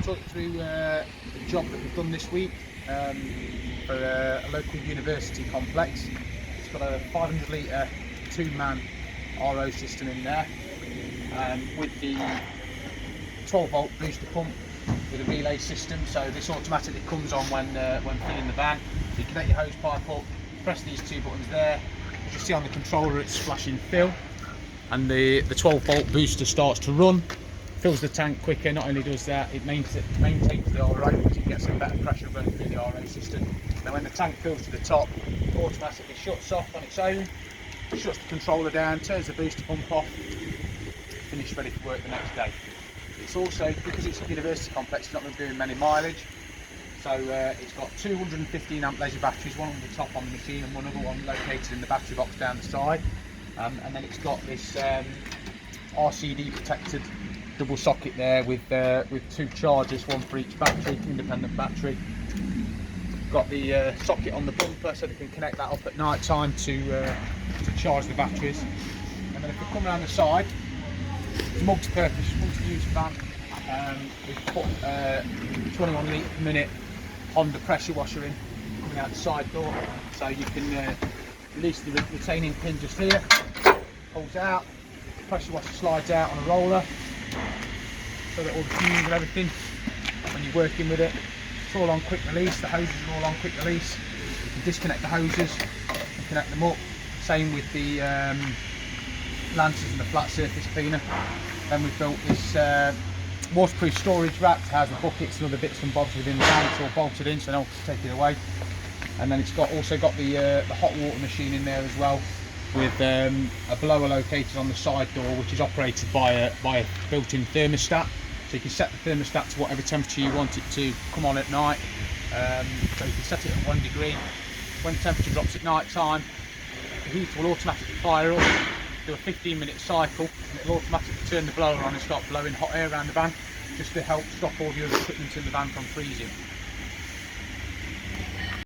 talk you through a job that we've done this week for a local university complex. It's got a 500 litre 2-man RO system in there with the 12 volt booster pump with a relay system. So this automatically comes on when filling the van. So you connect your hose pipe up, press these two buttons there. As you see on the controller, it's flashing fill, and the 12 volt booster starts to run, fills the tank quicker. Not only does that, it maintains the RO, because it gets a better pressure running through the RO system. Now when the tank fills to the top, it automatically shuts off on its own, shuts the controller down, turns the booster pump off, finished, ready for work the next day. It's also, because it's a university complex, it's not going to be doing many mileage. So it's got 215 amp leisure batteries, one on the top on the machine and one other one located in the battery box down the side. And then it's got this RCD protected double socket there with 2 chargers, one for each battery, independent battery. Got the socket on the bumper so they can connect that up at night time to charge the batteries. And then if we come around the side, it's a multi-purpose, multi-use van. We've put 21 litre per minute Honda pressure washer in, coming out the side door, so you can release the retaining pin just here, pulls out, the pressure washer slides out on a roller, so that all the fumes and everything, when you're working with it, it's all on quick release. The hoses are all on quick release. You can disconnect the hoses and connect them up. Same with the lancers and the flat surface cleaner. Then we've built this waterproof storage rack to house the buckets and other bits and bobs within the van. It's all bolted in, so no one can take it away. And then it's also got the hot water machine in there as well, with a blower located on the side door, which is operated by a built-in thermostat. So you can set the thermostat to whatever temperature you want it to come on at night. So you can set it at 1 degree. When the temperature drops at night time, the heater will automatically fire up, do a 15-minute cycle, and it'll automatically turn the blower on and start blowing hot air around the van, just to help stop all the other equipment in the van from freezing.